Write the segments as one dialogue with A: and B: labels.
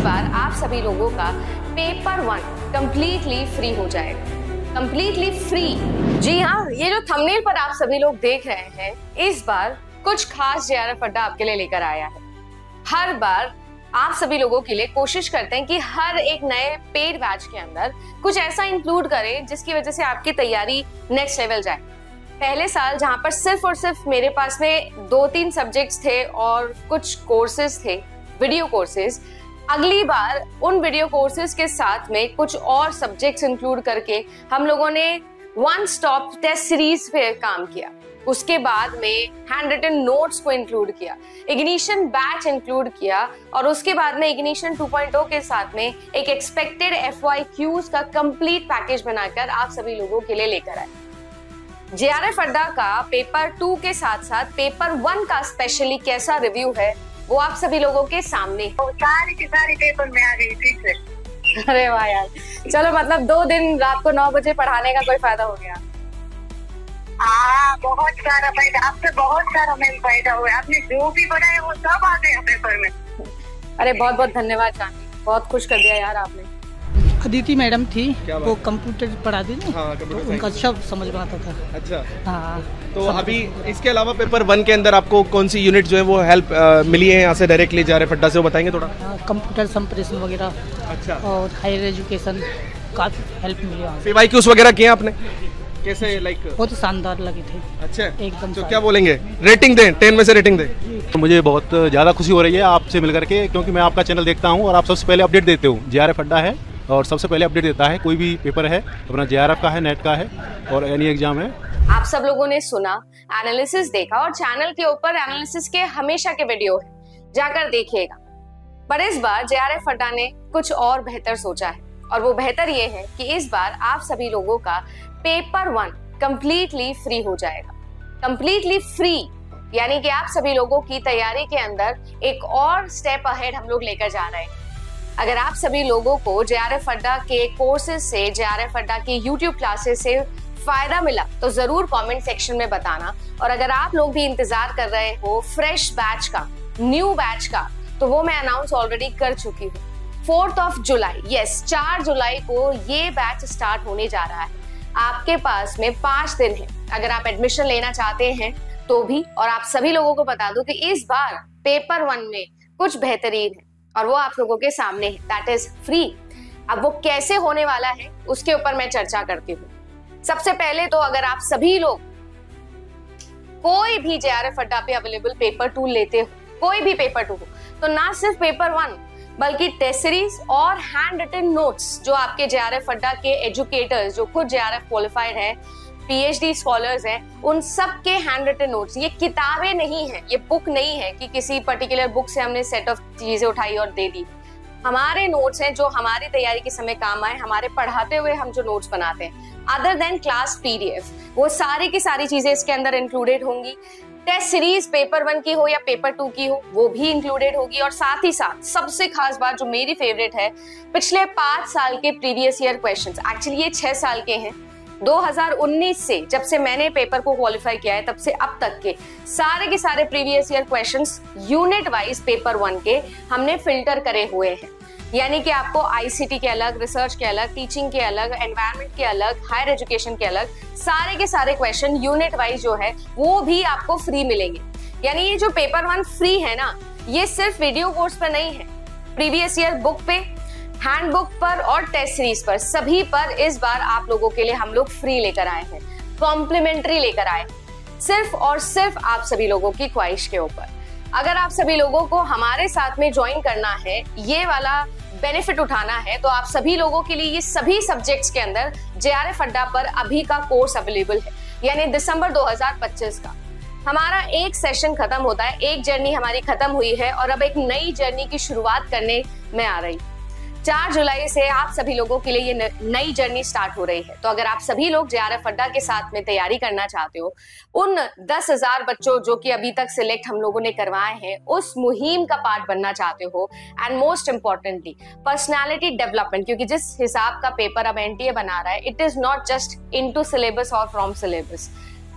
A: बार आप सभी लोगों का पेपर 1 कंप्लीटली फ्री हो जाएगा। Completely free. जी हाँ, ये जो थंबनेल पर आप सभी लोग देख रहे हैं, इस बार कुछ खास जेआरएफ अड्डा आपके लिए लेकर आया है। हर बार आप सभी लोगों के लिए कोशिश करते हैं कि हर एक नए पेड बैच के अंदर कुछ ऐसा इंक्लूड करें जिसकी वजह से आपकी तैयारी नेक्स्ट लेवल जाए। पहले साल जहां पर सिर्फ और सिर्फ मेरे पास में 2-3 सब्जेक्ट्स थे और कुछ कोर्सेज थे, वीडियो कोर्सेज, अगली बार उन वीडियो कोर्सेज के साथ में कुछ और सब्जेक्ट्स इंक्लूड करके हम लोगों ने वन स्टॉप टेस्ट सीरीज पे काम किया। उसके बाद में हैंड रिटन नोट्स को इंक्लूड किया, इग्निशन बैच इंक्लूड किया और उसके बाद में इग्निशन 2.0 के साथ में एक एक्सपेक्टेड FYQs का कंप्लीट पैकेज बनाकर आप सभी लोगों के लिए लेकर आए। जेआरएफ अड्डा का पेपर 2 के साथ साथ पेपर 1 का स्पेशली कैसा रिव्यू है वो आप सभी लोगों के सामने।
B: सारी की सारी पेपर में आ गई ठीक से।
A: अरे वाह यार, चलो मतलब 2 दिन रात को 9 बजे पढ़ाने का कोई फायदा हो गया।
B: बहुत सारा फायदा, आपसे बहुत सारा मेल फायदा हुआ। आपने जो भी पढ़ाया वो सब आ गया पेपर में।
A: अरे बहुत बहुत धन्यवाद चांदी, बहुत खुश कर दिया यार आपने।
C: अदिति मैडम थी, वो कंप्यूटर पढ़ाती थी।
D: हाँ,
C: तो उनका सब समझ में आता था।
D: अच्छा
C: हाँ,
D: तो अभी इसके अलावा पेपर 1 के अंदर आपको कौन सी यूनिट जो है वो हेल्प मिली है यहाँ से डायरेक्टली जेआरएफ अड्डा से, वो बताएंगे थोड़ा।
C: कंप्यूटर संप्रेषण वगैरह।
D: अच्छा।
C: और हायर एजुकेशन काफी हेल्प मिली वहाँ।
D: FAQs वगैरह किए आपने? कैसे लाइक?
C: बहुत शानदार लगी थी।
D: अच्छा,
C: एकदम।
D: तो क्या बोलेंगे, रेटिंग दें, 10 में से रेटिंग दें?
E: तो मुझे बहुत ज़्यादा खुशी हो रही है आपसे मिलकर के, क्योंकि मैं आपका चैनल देखता हूं और आप सबसे पहले अपडेट देते हो। जेआरएफ अड्डा है और सबसे पहले अपडेट देता है, कोई भी पेपर है अपना जेआरएफ का है, नेट का है और एनी एग्जाम है।
A: आप सब लोगों ने सुना, एनालिसिस देखा और चैनल के ऊपर एनालिसिस के हमेशा के वीडियो है, जाकर देखिएगा। पर इस बार जेआरएफ अड्डा ने कुछ और बेहतर सोचा है और वो बेहतर ये है कि इस बार आप सभी लोगों का पेपर 1 कंप्लीटली फ्री हो जाएगा। कंप्लीटली फ्री यानी कि आप सभी लोगों की तैयारी के अंदर एक और स्टेप अहेड हम लोग लेकर जा रहे हैं। अगर आप सभी लोगों को जेआरएफ अड्डा के कोर्सेज से, जेआरएफ अड्डा के यूट्यूब क्लासेस से फायदा मिला तो जरूर कमेंट सेक्शन में बताना। और अगर आप लोग भी इंतजार कर रहे हो फ्रेश बैच का, न्यू बैच का, तो वो मैं अनाउंस ऑलरेडी कर चुकी हूँ। 4 जुलाई, यस 4 जुलाई को ये बैच स्टार्ट होने जा रहा है। आपके पास में 5 दिन है अगर आप एडमिशन लेना चाहते हैं तो भी। और आप सभी लोगों को बता दूं कि इस बार पेपर 1 में कुछ बेहतरीन है और वो आप लोगों के सामने है, दैट इज फ्री। अब वो कैसे होने वाला है उसके ऊपर मैं चर्चा करती हूँ। सबसे पहले तो अगर आप सभी लोग कोई भी जेआरएफ अड्डा पे अवेलेबल पेपर 2 लेते हो, कोई भी पेपर 2 हो, तो ना सिर्फ पेपर 1 बल्कि टेस्ट सीरीज और हैंड रिटन नोट्स जो आपके जेआरएफ अड्डा के एजुकेटर्स जो खुद जेआरएफ क्वालिफाइड हैं, PhD स्कॉलर्स हैं, उन सब के हैंड रिटन नोट्स। ये किताबें नहीं है, ये बुक नहीं है कि किसी पर्टिकुलर बुक से हमने सेट ऑफ चीजें उठाई और दे दी। हमारे नोट्स हैं जो हमारी तैयारी के समय काम आए, हमारे पढ़ाते हुए हम जो नोट्स बनाते हैं, अदर देन क्लास PDF, वो सारी की सारी चीजें इसके अंदर इंक्लूडेड होंगी। टेस्ट सीरीज पेपर 1 की हो या पेपर 2 की हो वो भी इंक्लूडेड होगी। और साथ ही साथ सबसे खास बात जो मेरी फेवरेट है, पिछले 5 साल के प्रीवियस ईयर क्वेश्चंस, एक्चुअली ये 6 साल के हैं, 2019 से जब से मैंने पेपर को क्वालिफाई किया है तब से अब तक के सारे के सारे previous year questions unit wise paper 1 के हमने फिल्टर करे हुए हैं। यानी कि आपको ICT के अलग, रिसर्च के अलग, टीचिंग के अलग, एनवायरनमेंट के अलग, हायर एजुकेशन के अलग, सारे के सारे क्वेश्चन यूनिट वाइज जो है वो भी आपको फ्री मिलेंगे। यानी ये जो पेपर 1 फ्री है ना, ये सिर्फ वीडियो कोर्स पर नहीं है, प्रीवियस ईयर बुक पे, हैंडबुक पर और टेस्ट सीरीज पर, सभी पर इस बार आप लोगों के लिए हम लोग फ्री लेकर आए हैं, कॉम्प्लीमेंट्री लेकर आए हैं, सिर्फ और सिर्फ आप सभी लोगों की ख्वाहिश के ऊपर। अगर आप सभी लोगों को हमारे साथ में ज्वाइन करना है, ये वाला बेनिफिट उठाना है, तो आप सभी लोगों के लिए ये सभी सब्जेक्ट्स के अंदर जेआरएफ अड्डा पर अभी का कोर्स अवेलेबल है। यानी दिसंबर 2025 का हमारा एक सेशन खत्म होता है, एक जर्नी हमारी खत्म हुई है और अब एक नई जर्नी की शुरुआत करने में आ रही। 4 जुलाई से आप सभी लोगों के लिए ये नई जर्नी स्टार्ट हो रही है। तो अगर आप सभी लोग जेआरएफ अड्डा के साथ में तैयारी करना चाहते हो, उन 10,000 बच्चों जो कि अभी तक सिलेक्ट हम लोगों ने करवाए हैं, उस मुहिम का पार्ट बनना चाहते हो, and most importantly personality development, क्योंकि जिस हिसाब का पेपर अब NTA बना रहा है, it is not just into syllabus और फ्रॉम सिलेबस।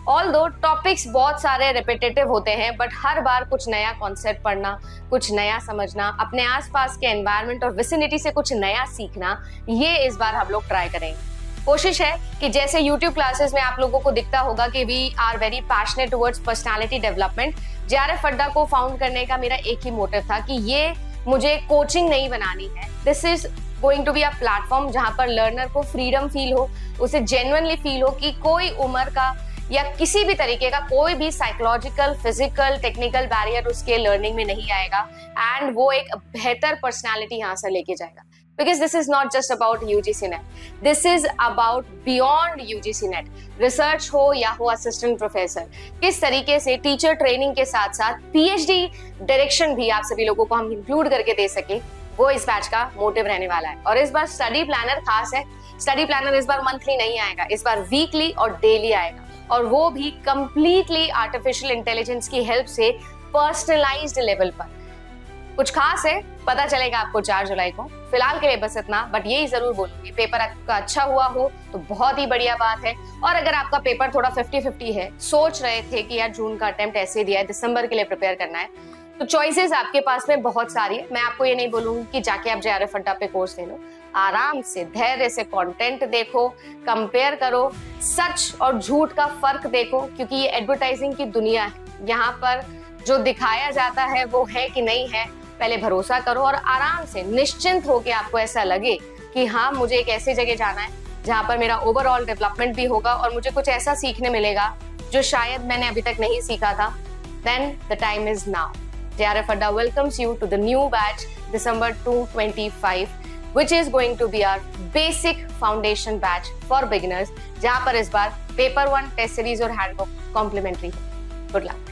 A: ऑल्दो टॉपिक्स बहुत सारे रिपीटेटिव होते हैं, बट हर बार कुछ नया कॉन्सेप्ट पढ़ना, कुछ नया समझना, अपने आसपास के एनवायरनमेंट और विसिनिटी से कुछ नया सीखना, ये इस बार हम लोग ट्राई करेंगे। कोशिश है कि जैसे YouTube क्लासेस में आप लोगों को दिखता होगा कि we are very passionate towards personality development, JRF Adda को फाउंड करने का मेरा एक ही मोटिव था कि ये मुझे कोचिंग नहीं बनानी है। This is going to be a platform जहां पर लर्नर को फ्रीडम फील हो, उसे जेन्युइनली फील हो कि कोई उम्र का या किसी भी तरीके का कोई भी साइकोलॉजिकल, फिजिकल, टेक्निकल बैरियर उसके लर्निंग में नहीं आएगा एंड वो एक बेहतर पर्सनालिटी यहाँ से लेके जाएगा। Because this is not just about UGC NET. This is about beyond UGC NET. Research हो या हो असिस्टेंट प्रोफेसर, किस तरीके से टीचर ट्रेनिंग के साथ साथ PhD डायरेक्शन भी आप सभी लोगों को हम इंक्लूड करके दे सके, वो इस बैच का मोटिव रहने वाला है। और इस बार स्टडी प्लानर खास है। स्टडी प्लानर इस बार मंथली नहीं आएगा, इस बार वीकली और डेली आएगा, और वो भी कंप्लीटली आर्टिफिशियल इंटेलिजेंस की हेल्प से पर्सनलाइज्ड लेवल पर। कुछ खास है, पता चलेगा आपको 4 जुलाई को। फिलहाल के लिए बस इतना, बट यही जरूर बोलूंगी, पेपर आपका अच्छा हुआ हो तो बहुत ही बढ़िया बात है। और अगर आपका पेपर थोड़ा 50-50 है, सोच रहे थे कि यार जून का अटेम्प्ट ऐसे दिया है, दिसंबर के लिए प्रिपेयर करना है, तो चॉइसेस आपके पास में बहुत सारी है। मैं आपको ये नहीं बोलूंगी कि जाके आप JRF अड्डा पे कोर्स ले लो, आराम से धैर्य से कंटेंट देखो, कंपेयर करो, सच और झूठ का फर्क देखो, क्योंकि ये एडवर्टाइजिंग की दुनिया है। यहाँ पर जो दिखाया जाता है वो है कि नहीं है, पहले भरोसा करो और आराम से निश्चिंत होकर आपको ऐसा लगे कि हाँ मुझे एक ऐसी जगह जाना है जहाँ पर मेरा ओवरऑल डेवलपमेंट भी होगा और मुझे कुछ ऐसा सीखने मिलेगा जो शायद मैंने अभी तक नहीं सीखा था। Then the time is now. JRF Adda welcomes you to the new batch December 2025, which is going to be our basic foundation batch for beginners, जहाँ पर इस बार पेपर 1 टेस्ट सीरीज और हैंडबुक कॉम्प्लीमेंट्री है। Good luck.